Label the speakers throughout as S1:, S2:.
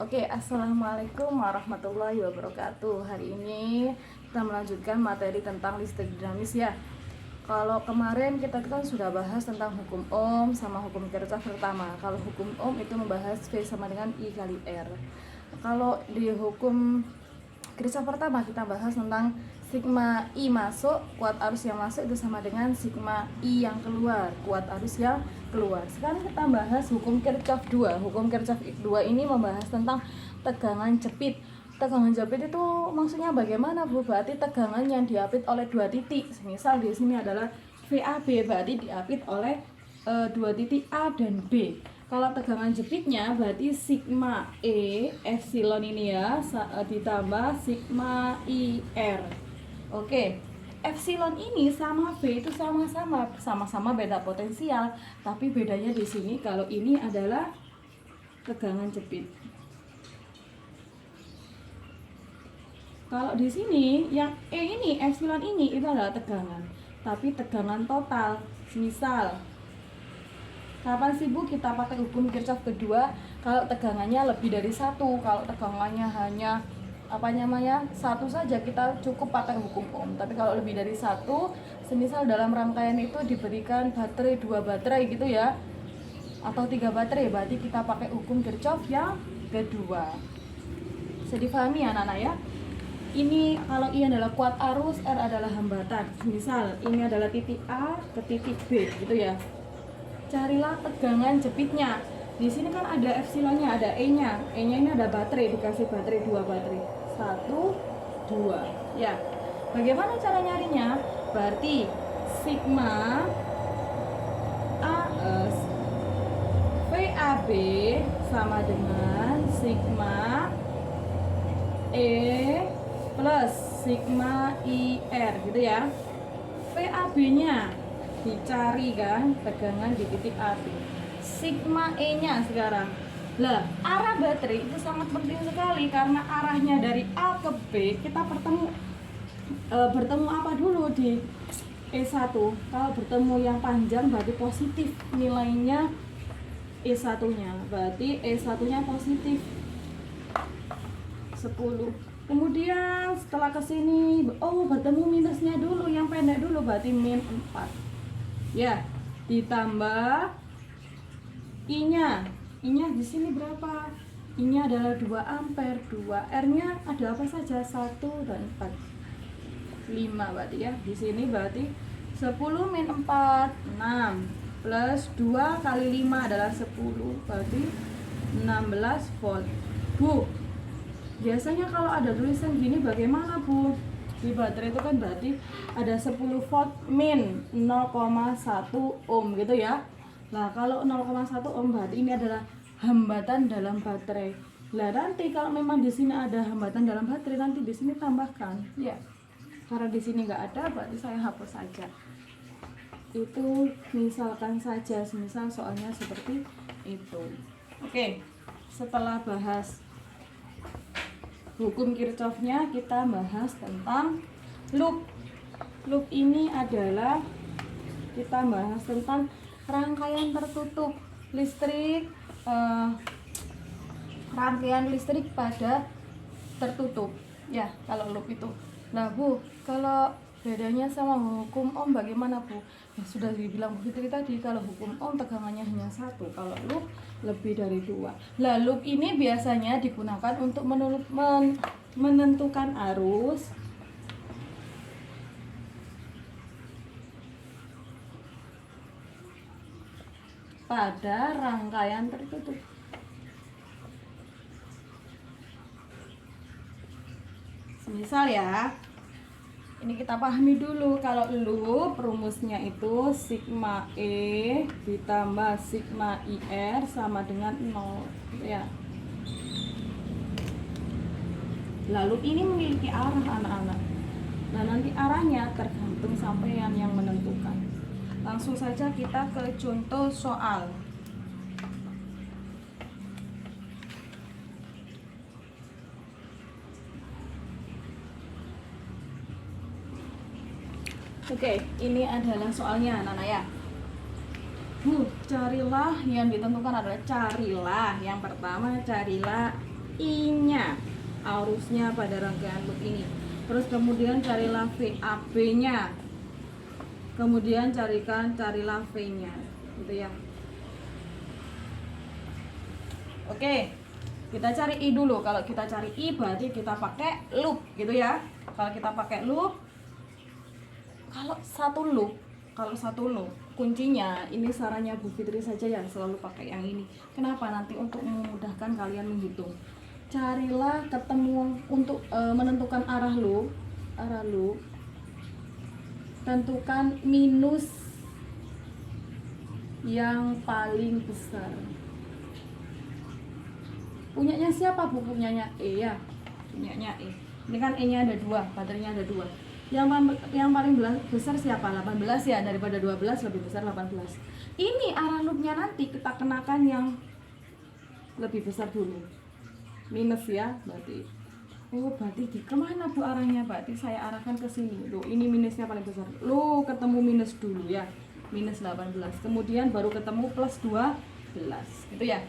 S1: Oke, assalamualaikum warahmatullahi wabarakatuh. Hari ini kita melanjutkan materi tentang listrik dinamis ya. Kalau kemarin kita kan sudah bahas tentang hukum Ohm sama hukum Kirchhoff pertama. Kalau hukum Ohm itu membahas V sama dengan I kali R. Kalau di hukum Kirchhoff pertama kita bahas tentang sigma I masuk, kuat arus yang masuk itu sama dengan sigma I yang keluar, kuat arus yang keluar. Sekarang kita bahas hukum Kirchhoff 2. Hukum Kirchhoff 2 ini membahas tentang tegangan jepit. Tegangan jepit itu maksudnya bagaimana, Bu? Berarti tegangan yang diapit oleh dua titik. Misal di sini adalah VAB, berarti diapit oleh dua titik A dan B. Kalau tegangan jepitnya berarti sigma E epsilon ini ya ditambah sigma IR. Oke, epsilon ini sama V itu sama-sama beda potensial, tapi bedanya di sini kalau ini adalah tegangan jepit. Kalau di sini yang E ini epsilon ini itu adalah tegangan, tapi tegangan total. Misal kapan sih Bu kita pakai hukum Kirchhoff kedua? Kalau tegangannya lebih dari satu, kalau tegangannya hanya satu saja kita cukup pakai hukum Ohm. Tapi kalau lebih dari satu, semisal dalam rangkaian itu diberikan baterai 2 baterai gitu ya, atau 3 baterai, berarti kita pakai hukum Kirchhoff yang kedua. Bisa difahami ya anak-anak ya? Ini kalau I adalah kuat arus, R adalah hambatan. Misal ini adalah titik A ke titik B gitu ya. Carilah tegangan jepitnya. Di sini kan ada epsilonnya, ada E-nya. E-nya ini ada baterai, dikasih baterai 2 baterai. 1, 2. Ya. Bagaimana cara nyarinya? Berarti sigma AS VAB sama dengan sigma E plus sigma IR gitu ya. VAB-nya dicari kan, tegangan di titik AB. Sigma E-nya sekarang. Lah, arah baterai itu sangat penting sekali karena arahnya dari A ke B, kita bertemu apa dulu di E1. Kalau bertemu yang panjang berarti positif nilainya E1-nya. Berarti E1-nya positif 10. Kemudian setelah ke sini, bertemu minusnya dulu, yang pendek dulu berarti min 4. Ya, ditambah I-nya. I-nya di sini berapa? I-nya adalah 2 ampere, 2 R-nya ada apa saja? 1 dan 4. 5 berarti ya. Di sini berarti 10 min 4, 6 plus 2 kali 5 adalah 10, berarti 16 volt. Bu, biasanya kalau ada tulisan gini bagaimana, Bu? Di baterai itu kan berarti ada 10 volt min 0,1 ohm gitu ya. Nah, kalau 0,1 ohm berarti ini adalah hambatan dalam baterai. Nah, nanti kalau memang di sini ada hambatan dalam baterai, nanti di sini tambahkan ya. Karena di sini nggak ada, berarti saya hapus saja. Itu misalkan saja, misal soalnya seperti itu. Oke, setelah bahas hukum Kirchhoff-nya, kita bahas tentang loop. Loop ini adalah kita bahas tentang rangkaian tertutup listrik, rangkaian listrik pada tertutup ya kalau loop itu. Nah Bu, kalau bedanya sama hukum Ohm bagaimana Bu? Ya sudah dibilang Bu Fitri tadi, kalau hukum Ohm tegangannya hanya 1, kalau loop lebih dari 2. Nah, loop ini biasanya digunakan untuk menentukan arus pada rangkaian tertutup. Misal ya, ini kita pahami dulu, kalau loop rumusnya itu sigma E ditambah sigma IR sama dengan 0 ya. Lalu ini memiliki arah anak-anak. Nah, nanti arahnya tergantung sampean yang menentukan. Langsung saja kita ke contoh soal. Oke, ini adalah soalnya anak-anak ya. Carilah yang ditentukan adalah carilah yang pertama, carilah I-nya, arusnya pada rangkaian loop ini. Terus kemudian carilah VAB-nya. Kemudian carilah V-nya, gitu ya. Oke, kita cari I dulu. Kalau kita cari I berarti kita pakai loop, gitu ya. Kalau kita pakai loop, kalau satu loop, kuncinya ini sarannya Bu Fitri saja ya, selalu pakai yang ini. Kenapa? Nanti untuk memudahkan kalian menghitung. Carilah ketemu untuk menentukan arah loop, tentukan minus yang paling besar. Punyanya siapa Bu? Punyanya E ya. Punyanya E. Ini kan E-nya ada 2, baterainya ada 2. Yang paling besar siapa? 18 ya, daripada 12 lebih besar 18. Ini arah loopnya nanti kita kenakan yang lebih besar dulu. Minus ya, berarti. Oh, berarti kemana Bu arahnya? Berarti saya arahkan ke sini. Loh, ini minusnya paling besar. Loh, ketemu minus dulu ya. Minus 18. Kemudian baru ketemu plus 12. Gitu ya.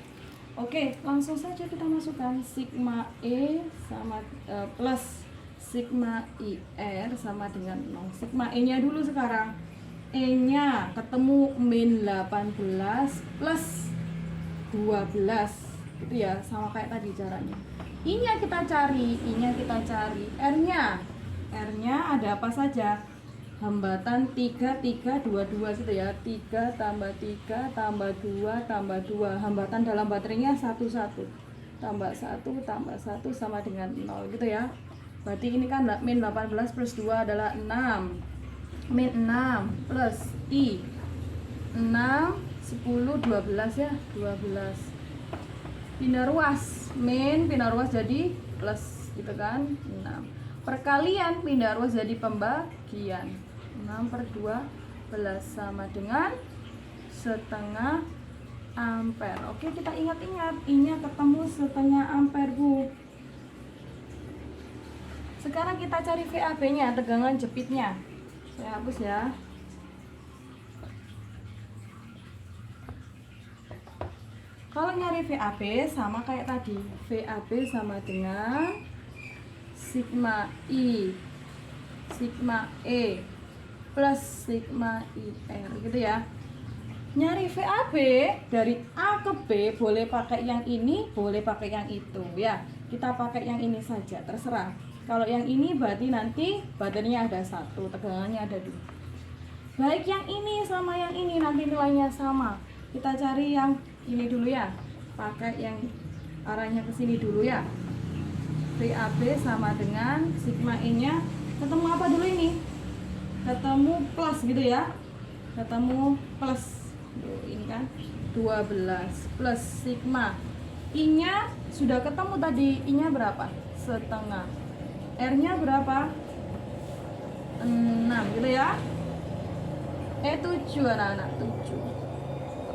S1: Oke, langsung saja kita masukkan sigma E sama plus sigma IR sama dengan 0. Sigma E-nya dulu sekarang. E-nya ketemu min 18 plus 12. Gitu ya, sama kayak tadi caranya. I-nya kita cari, R-nya ada apa saja? Hambatan 3, 3, 2, 2 gitu ya. 3 tambah 3 tambah 2 tambah 2. Hambatan dalam baterainya 1, 1. Tambah 1 tambah 1 sama dengan 0 gitu ya. Berarti ini kan min 18 plus 2 adalah 6. Min 6 plus I 6, 10, 12 ya, 12. Pindah ruas, min pindah ruas jadi plus gitu kan, 6. Perkalian pindah ruas jadi pembagian, 6 per 12 sama dengan setengah ampere. Oke, kita ingat-ingat, I-nya ketemu setengah ampere Bu. Sekarang kita cari VAB-nya, tegangan jepitnya. Saya hapus ya. Kalau nyari VAB sama kayak tadi. VAB sama dengan sigma I, sigma E plus sigma IR gitu ya. Nyari VAB dari A ke B boleh pakai yang ini, boleh pakai yang itu ya. Kita pakai yang ini saja, terserah. Kalau yang ini berarti nanti baterainya ada 1, tegangannya ada 2. Baik yang ini sama yang ini nanti nilainya sama. Kita cari yang ini dulu ya. Pakai yang arahnya ke sini dulu ya. VAB sama dengan sigma E-nya ketemu apa dulu ini? Ketemu plus gitu ya. Ketemu plus. Ini kan 12 plus sigma I-nya sudah ketemu tadi. I-nya berapa? Setengah. R-nya berapa? 6 gitu ya. 7 anak-anak, 7.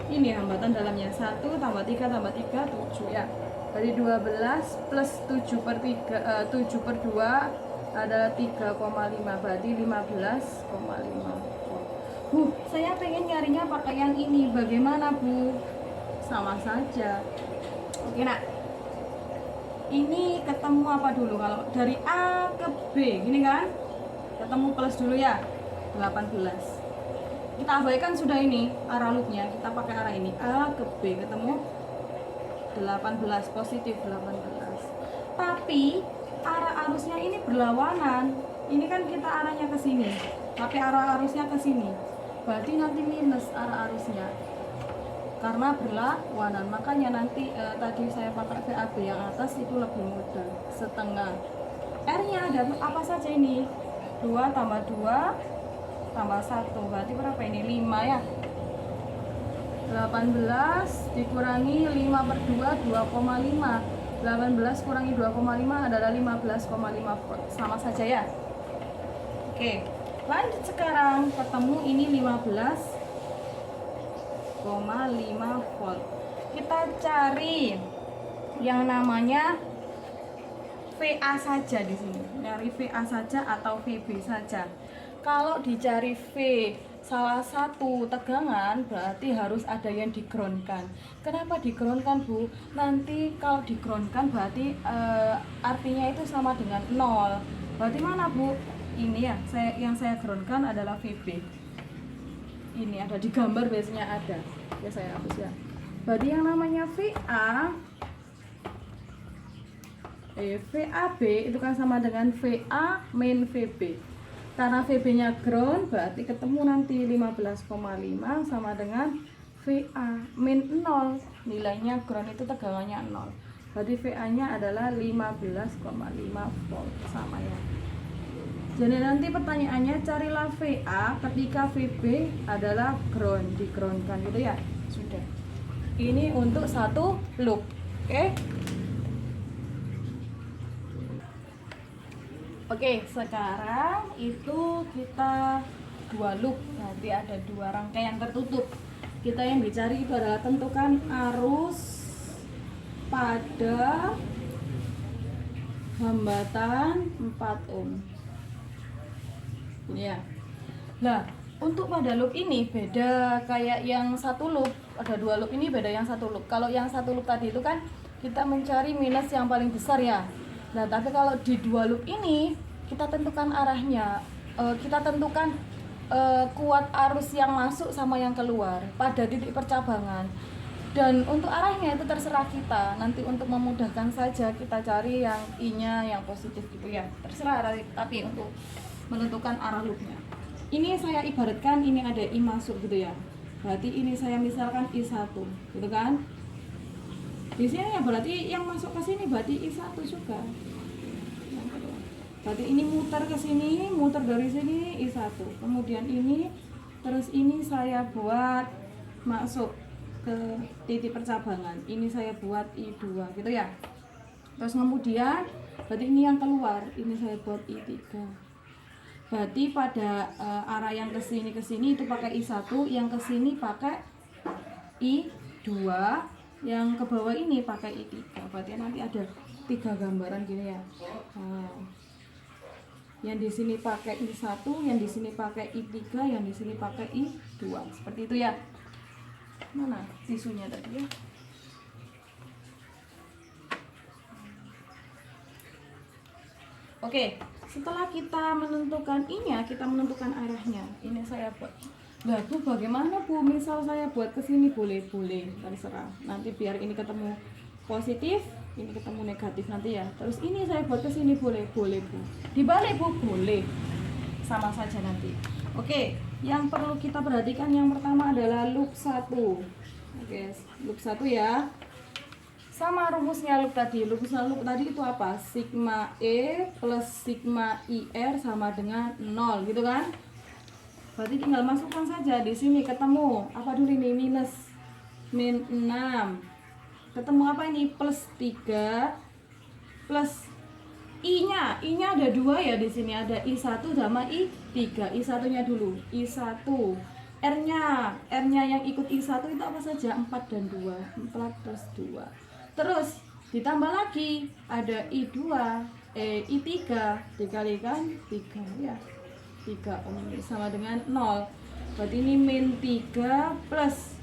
S1: Ini hambatan dalamnya 1 tambah 3 tambah 3 7 ya. Dari 12 plus 7 per 3 7 per 2 adalah 3,5, berarti 15,5. Bu, saya pengen nyarinya pakai yang ini. Bagaimana Bu? Sama saja. Oke nak. Ini ketemu apa dulu? Kalau dari A ke B gini kan, ketemu plus dulu ya, 18. Kita abaikan sudah ini arah loopnya, kita pakai arah ini. A ke B ketemu 18, positif 18. Tapi arah arusnya ini berlawanan. Ini kan kita arahnya ke sini, tapi arah arusnya ke sini. Berarti nanti minus arah arusnya. Karena berlawanan, makanya nanti tadi saya pakai VAB yang atas itu lebih mudah, setengah. R-nya ada apa saja ini? 2 tambah 2 tambah 1, berarti berapa ini? 5 ya. 18 dikurangi 5 per 2, 2,5. 18 kurangi 2,5 adalah 15,5 volt. Sama saja ya. Oke, lanjut sekarang. Ketemu ini 15,5 volt. Kita cari yang namanya VA saja di sini. Nyari VA saja atau VB saja. Kalau dicari V salah satu tegangan berarti harus ada yang digroundkan. Kenapa digroundkan, Bu? Nanti kalau digroundkan berarti artinya itu sama dengan 0. Berarti mana, Bu? Ini ya, yang saya groundkan adalah VB. Ini ada di gambar, biasanya ada. Ya saya hapus ya. Berarti yang namanya VAB itu kan sama dengan VA min VB. Karena VB-nya ground berarti ketemu nanti 15,5 sama dengan VA min 0. Nilainya ground itu tegangannya 0. Berarti VA-nya adalah 15,5 volt, sama ya. Jadi nanti pertanyaannya carilah VA ketika VB adalah ground, di-groundkan gitu ya. Sudah. Ini untuk satu loop. Oke? Oke, sekarang itu kita 2 loop, nanti ada 2 rangkaian tertutup. Kita yang dicari itu adalah tentukan arus pada hambatan 4 ohm. Ini ya. Nah, untuk pada loop ini beda kayak yang satu loop. Ada 2 loop, ini beda yang satu loop. Kalau yang satu loop tadi itu kan kita mencari minus yang paling besar ya. Nah, tapi kalau di 2 loop ini kita tentukan arahnya, kita tentukan kuat arus yang masuk sama yang keluar pada titik percabangan. Dan untuk arahnya itu terserah kita. Nanti untuk memudahkan saja kita cari yang I-nya yang positif gitu ya. Terserah, tapi untuk menentukan arah loopnya. Ini saya ibaratkan ini ada I masuk gitu ya. Berarti ini saya misalkan I1, gitu kan? Di sini ya berarti yang masuk ke sini berarti I1 juga. Berarti ini muter ke sini, muter dari sini I1. Kemudian ini, terus ini saya buat masuk ke titik percabangan. Ini saya buat I2, gitu ya. Terus kemudian berarti ini yang keluar, ini saya buat I3. Berarti pada arah yang ke sini itu pakai I1, yang ke sini pakai I2, yang ke bawah ini pakai I3. Berarti nanti ada 3 gambaran gini ya. Yang di sini pakai I1, yang di sini pakai I3, yang di sini pakai I2. Seperti itu ya. Mana tisunya tadi ya? Oke, setelah kita menentukan I-nya, kita menentukan arahnya. Ini saya buat. Lah Bu, bagaimana Bu? Misal saya buat ke sini boleh, terserah. Nanti biar ini ketemu positif, ini ketemu negatif nanti ya. Terus ini saya buat ke sini boleh Bu. Dibalik Bu, boleh. Sama saja nanti. Oke, yang perlu kita perhatikan yang pertama adalah loop 1. Oke, loop 1 ya. Sama rumusnya loop tadi. Loop tadi itu apa? Sigma E plus sigma IR sama dengan 0 gitu kan? Berarti tinggal masukkan saja di sini ketemu apa dulu ini minus min 6. Ketemu apa ini? Plus 3 plus I-nya ada 2 ya di sini, ada I1 sama I3. I1-nya dulu. I1. R-nya yang ikut I1 itu apa saja? 4 dan 2. 4 plus 2. Terus ditambah lagi ada I2, I3 dikalikan 3 ya. 3 ohm ini sama dengan 0. Berarti ini min 3 plus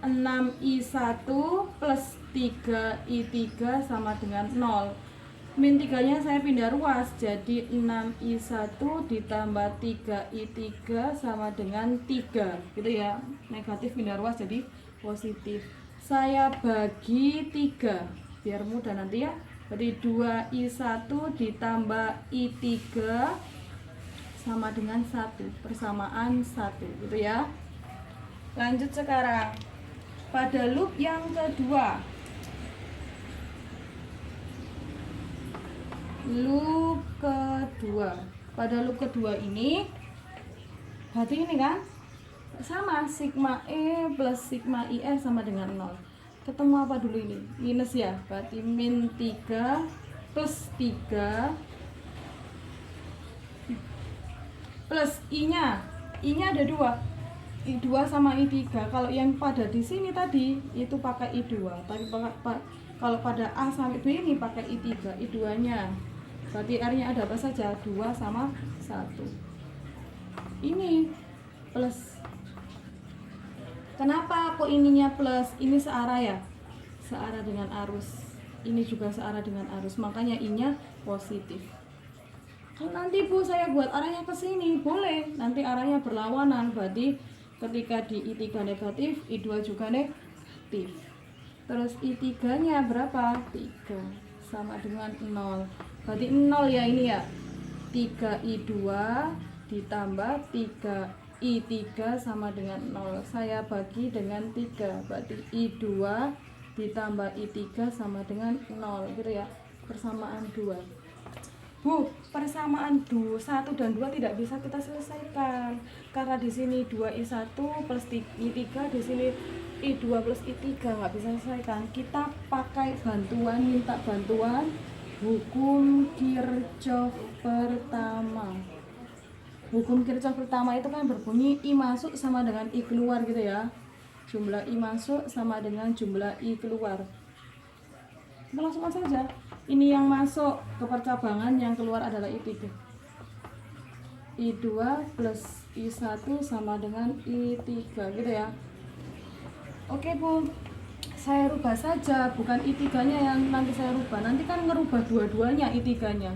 S1: 6I1 plus 3I3 sama dengan 0. Min 3-nya saya pindah ruas jadi 6I1 ditambah 3I3 sama dengan 3 gitu ya. Negatif pindah ruas jadi positif. Saya bagi 3 biar mudah nanti ya. Jadi 2I1 ditambah I3 sama dengan 1, persamaan 1 gitu ya. Lanjut sekarang pada loop yang kedua. Pada loop kedua ini berarti ini kan sama sigma E plus sigma IR sama dengan 0. Ketemu apa dulu ini? Minus ya. Berarti min 3 plus 3 plus I-nya ada 2. I2 sama I3. Kalau yang pada di sini tadi itu pakai I2. Tapi kalau pada A sampai B ini pakai I3. I2-nya. Berarti R-nya ada apa saja? 2 sama 1. ini plus. Kenapa kok ininya plus? Ini searah ya, searah dengan arus. Ini juga searah dengan arus, makanya I-nya positif. Kalau nanti Bu saya buat arahnya ke sini, boleh. Nanti arahnya berlawanan, berarti ketika di I3 negatif, I2 juga negatif. Terus I3-nya berapa? 3 sama dengan 0. Berarti 0 ya ini ya. 3I2 ditambah 3I3 sama dengan 0. Saya bagi dengan 3. Berarti I2 ditambah I3 sama dengan 0 gitu ya. Persamaan 2. Bu, persamaan 1 dan 2 tidak bisa kita selesaikan. Karena di sini 2I1 plus I3, di sini I2 plus I3 nggak bisa selesaikan. Kita pakai bantuan, minta bantuan hukum Kirchhoff pertama. Hukum Kirchhoff pertama itu kan berbunyi I masuk sama dengan I keluar gitu ya. Jumlah I masuk sama dengan jumlah I keluar. Kita langsungkan saja. Ini yang masuk ke percabangan, yang keluar adalah I3. I2 plus I1 sama dengan I3 gitu ya. Oke Bu, saya rubah saja, bukan I3-nya yang nanti saya rubah. Nanti kan ngerubah dua-duanya I3-nya.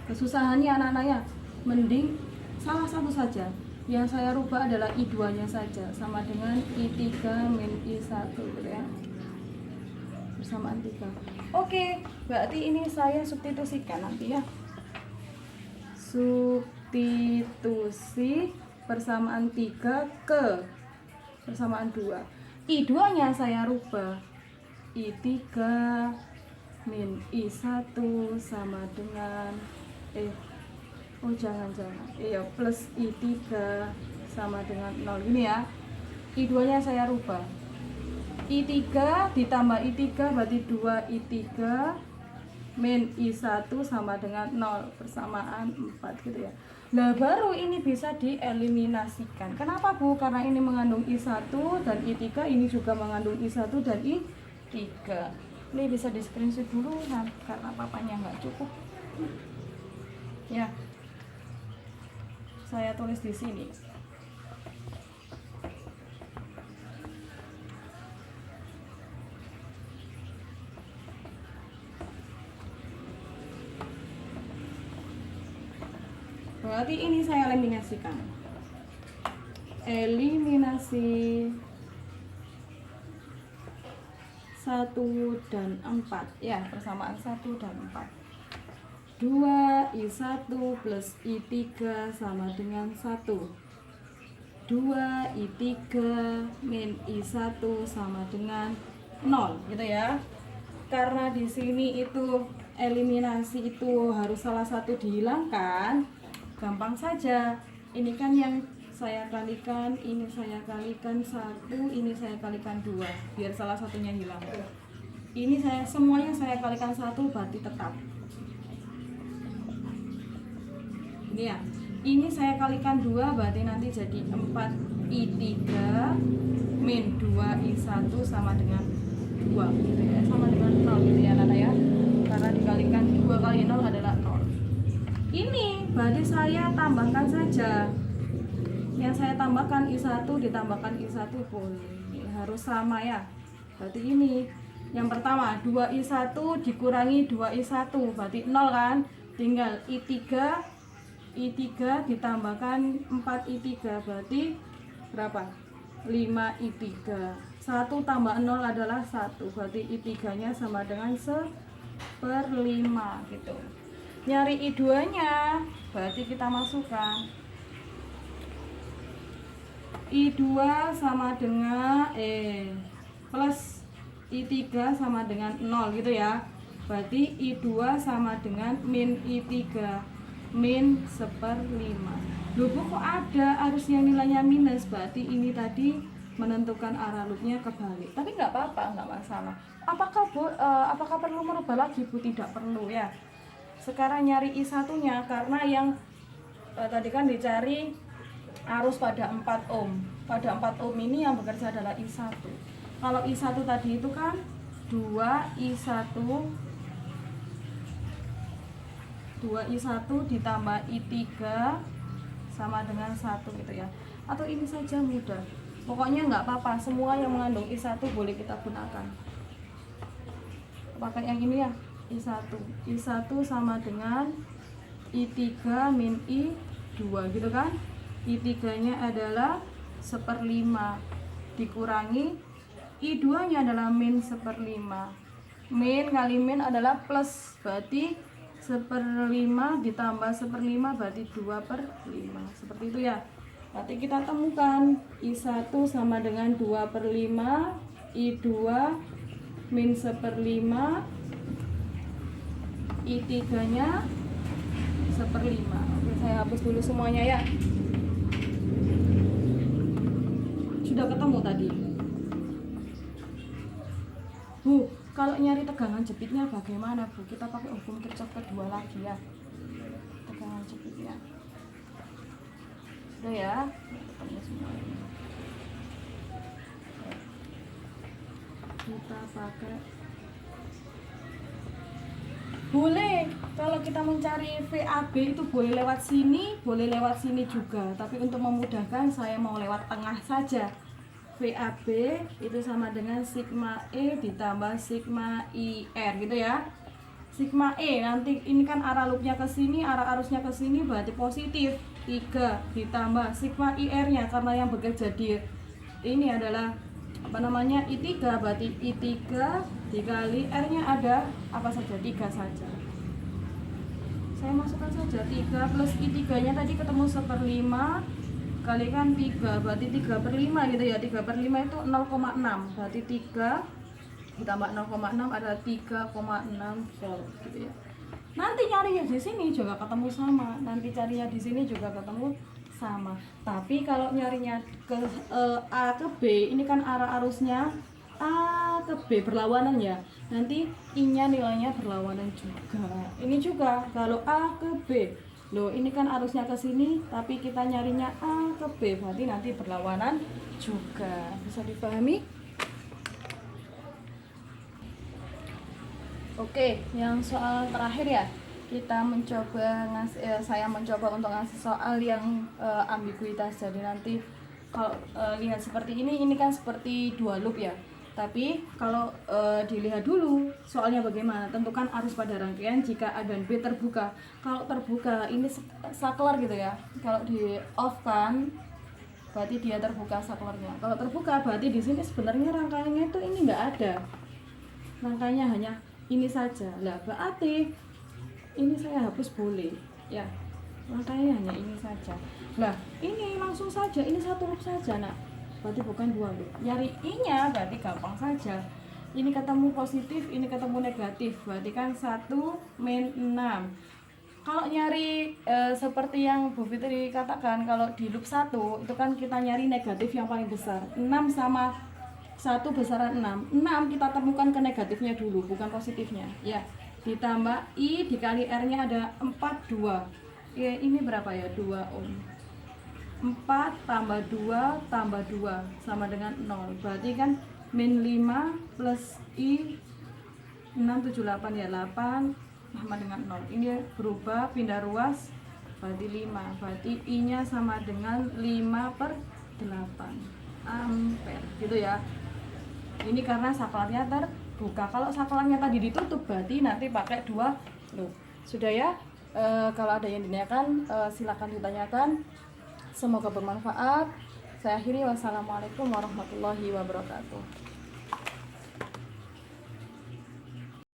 S1: Kesusahannya anak-anaknya, mending salah satu saja. Yang saya rubah adalah I2-nya saja, sama dengan I3 min I1 gitu ya. Persamaan 3. Oke, berarti ini saya substitusikan nanti ya. Substitusi persamaan 3 ke persamaan 2. I2-nya saya rubah. I3 min I1 sama dengan plus I3 sama dengan 0 gini ya. I2-nya saya rubah. I3 ditambah I3 berarti 2I3 min I1 sama dengan 0, persamaan 4 gitu ya. Nah baru ini bisa dieliminasikan. Kenapa Bu? Karena ini mengandung I1 dan I3, ini juga mengandung I1 dan I3. Ini bisa di screenshot dulu karena papanya nggak cukup ya. Saya tulis di sini. Berarti ini saya eliminasikan. Eliminasi 1 dan 4 ya, persamaan 1 dan 4. 2I1 plus I3 sama dengan 1. 2I3 min I1 sama dengan 0 gitu ya. Karena di sini itu eliminasi itu harus salah satu dihilangkan, gampang saja. Ini kan yang saya kalikan, ini saya kalikan 1, ini saya kalikan 2, biar salah satunya hilang. Ini saya semuanya saya kalikan 1 berarti tetap. Ini ya. Ini saya kalikan 2 berarti nanti jadi 4I3 min 2I1 sama dengan 2 gitu ya. Sama dengan 0 gitu ya Nana ya. Karena dikalikan 2 kali 0 adalah 0. Ini berarti saya tambahkan saja. Yang saya tambahkan I1 ditambahkan I1 boleh. Harus sama ya. Berarti ini yang pertama 2I1 dikurangi 2I1 berarti 0 kan. Tinggal I3 ditambahkan 4I3 berarti berapa? 5I3. 1 tambah 0 adalah 1, berarti I3-nya sama dengan 1/5 gitu. Nyari I2-nya berarti kita masukkan I2 sama dengan plus I3 sama dengan 0 gitu ya. Berarti I2 sama dengan min I3 min 1/5. Loh kok ada arusnya nilainya minus, berarti ini tadi menentukan arah loopnya kebalik. Tapi nggak apa-apa, nggak masalah. Apakah perlu merubah lagi Bu? Tidak perlu ya. Sekarang nyari I1-nya, karena yang tadi kan dicari arus pada 4 ohm. Pada 4 ohm ini yang bekerja adalah I1. Kalau I1 tadi itu kan 2I1 ditambah I3 sama dengan 1 gitu ya. Atau ini saja mudah. Pokoknya nggak apa-apa, semua yang mengandung I1 boleh kita gunakan. Pakai yang ini ya, I1. I1 sama dengan I3 min I2 gitu kan. I3 nya adalah 1/5 dikurangi I2 nya adalah min 1/5. Min kali min adalah plus, berarti 1/5 ditambah 1/5 berarti 2/5. Seperti itu ya. Berarti kita temukan I1 sama dengan 2/5, I2 min 1/5, I3 nya 1/5. Oke, saya hapus dulu semuanya ya. Sudah ketemu tadi. Bu, kalau nyari tegangan jepitnya bagaimana Bu? Kita pakai hukum Kirchhoff kedua lagi ya. Tegangan jepitnya. Sudah ya, ketemu semuanya. Kita pakai. Boleh, kalau kita mencari VAB itu boleh lewat sini, boleh lewat sini juga. Tapi untuk memudahkan saya mau lewat tengah saja. VAB itu sama dengan sigma E ditambah sigma IR gitu ya. Sigma E nanti ini kan arah loopnya ke sini, arah arusnya ke sini berarti positif 3 ditambah sigma IR nya karena yang bekerja di ini adalah I3 berarti I3 dikali R nya ada apa saja, 3 saja. Saya masukkan saja 3 plus I3 nya tadi ketemu 1/5 kalikan 3 berarti 3/5 gitu ya. 3/5 itu 0,6 berarti 3 ditambah 0,6 adalah 3,6 volt gitu ya. Nanti nyarinya di sini juga ketemu sama, nanti carinya di sini juga ketemu sama. Tapi kalau nyarinya ke A ke B, ini kan arah arusnya A ke B berlawanan ya. Nanti I-nya nilainya berlawanan juga. Ini juga kalau A ke B. Loh, ini kan arusnya ke sini, tapi kita nyarinya A ke B, berarti nanti berlawanan juga. Bisa dipahami? Oke, yang soal terakhir ya. Kita mencoba saya mencoba untuk ngasih soal yang ambiguitas. Jadi nanti kalau lihat seperti ini kan seperti dua loop ya. Tapi kalau dilihat dulu soalnya bagaimana, tentukan arus pada rangkaian jika A dan B terbuka. Kalau terbuka ini saklar gitu ya. Kalau di off kan berarti dia terbuka saklarnya. Kalau terbuka berarti di sini sebenarnya rangkaiannya itu ini enggak ada. Rangkaiannya hanya ini saja. Lah berarti ini saya hapus boleh ya. Rangkaiannya hanya ini saja. Lah ini langsung saja, ini satu loop saja nak. Berarti bukan dua loop. Nyari I-nya berarti gampang saja. Ini ketemu positif, ini ketemu negatif. Berarti kan 1 min 6. Kalau nyari seperti yang Bu Fitri katakan, kalau di loop 1 itu kan kita nyari negatif yang paling besar. 6 sama 1 besaran 6. 6 kita temukan ke negatifnya dulu, bukan positifnya. Ya. Ditambah I dikali R-nya ada 42. Ya, ini berapa ya? 2 ohm. 4 tambah 2 tambah 2 sama dengan 0. Berarti kan min 5 plus I 678 ya 8 sama dengan 0. Ini berubah pindah ruas berarti 5. Berarti I-nya sama dengan 5/8 ampere gitu ya. Ini karena saklarnya terbuka. Kalau saklarnya tadi ditutup berarti nanti pakai 2 loop. Sudah ya? Kalau ada yang ditanyakan silakan ditanyakan. Semoga bermanfaat. Saya akhiri, wassalamualaikum warahmatullahi wabarakatuh.